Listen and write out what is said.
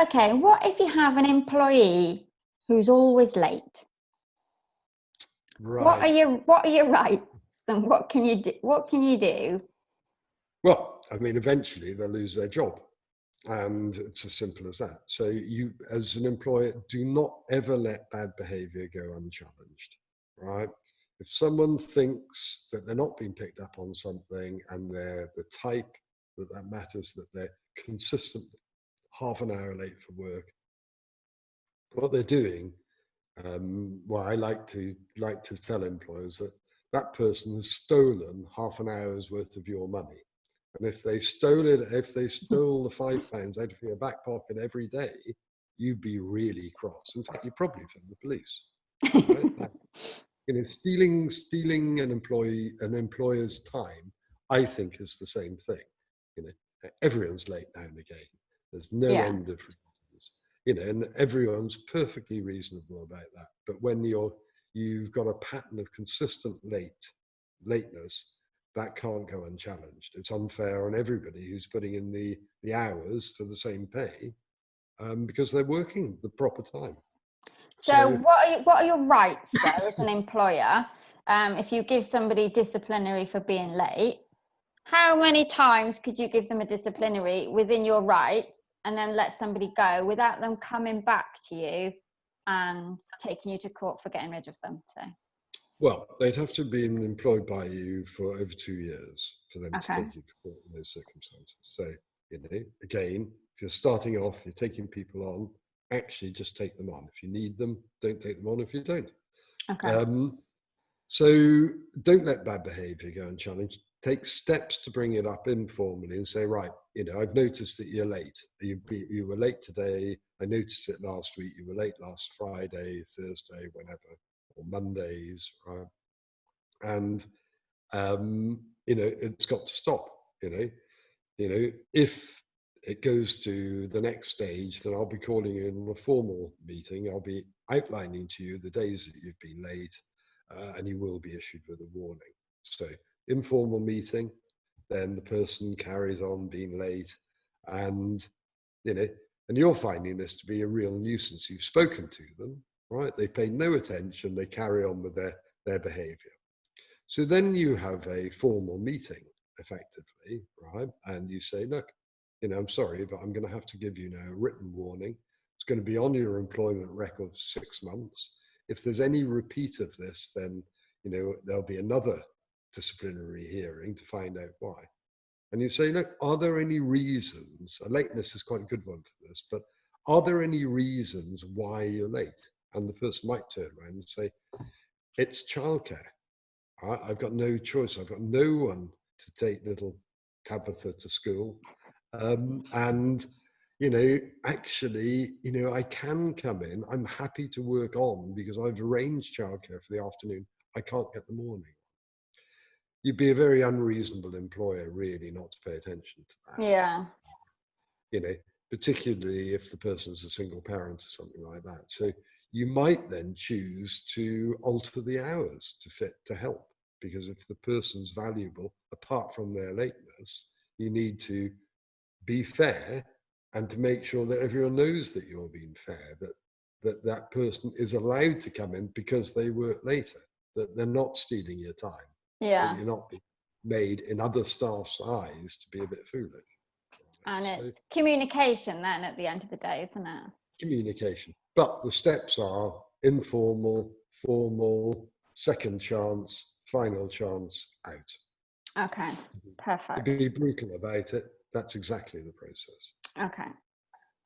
Okay, what if you have an employee who's always late? Right. What are your rights, and what can you do? What can you do? Well, I mean, eventually they'll lose their job. And it's as simple as that. So you, as an employer, do not ever let bad behavior go unchallenged, right? If someone thinks that they're not being picked up on something and they're the type that matters, that they're consistent half an hour late for work, what they're doing, well, I like to tell employers that that person has stolen half an hour's worth of your money. And if they stole the £5 out of your back pocket every day, you'd be really cross. In fact, you'd probably phone the police. Right? Stealing an employer's time, I think, is the same thing. Everyone's late now and again. There's no end of reasons. And everyone's perfectly reasonable about that. But when you've got a pattern of consistent lateness, that can't go unchallenged. It's unfair on everybody who's putting in the hours for the same pay, because they're working the proper time. So what are your rights though as an employer? If you give somebody disciplinary for being late, how many times could you give them a disciplinary within your rights and then let somebody go without them coming back to you and taking you to court for getting rid of them? So. Well, they'd have to have been employed by you for over 2 years for them to take you to court in those circumstances. So, again, if you're starting off, you're taking people on, actually just take them on. If you need them, don't take them on if you don't. Okay. So don't let bad behavior go unchallenged. Take steps to bring it up informally and say, right, I've noticed that you're late. You were late today. I noticed it last week. You were late last Friday, Thursday, whenever, or Mondays, right? And, it's got to stop, if it goes to the next stage, then I'll be calling you in a formal meeting. I'll be outlining to you the days that you've been late, and you will be issued with a warning. So informal meeting, then the person carries on being late, and and you're finding this to be a real nuisance. You've spoken to them, right? They pay no attention. They carry on with their behavior. So then you have a formal meeting, effectively, right? And you say, look, I'm sorry, but I'm going to have to give you now a written warning. It's going to be on your employment record for 6 months. If there's any repeat of this, then, there'll be another disciplinary hearing to find out why. And you say, look, are there any reasons? Lateness is quite a good one for this, but are there any reasons why you're late? And the person might turn around and say, it's childcare. I've got no choice. I've got no one to take little Tabitha to school. And, actually, I can come in. I'm happy to work on because I've arranged childcare for the afternoon. I can't get the morning. You'd be a very unreasonable employer, really, not to pay attention to that. Yeah. Particularly if the person's a single parent or something like that. So you might then choose to alter the hours to help, because if the person's valuable, apart from their lateness, you need to be fair and to make sure that everyone knows that you're being fair, that person is allowed to come in because they work later, that they're not stealing your time. Yeah. That you're not being made in other staff's eyes to be a bit foolish. And it's communication then at the end of the day, isn't it? Communication. But the steps are informal, formal, second chance, final chance, out. Okay, perfect. To be brutal about it, that's exactly the process. Okay.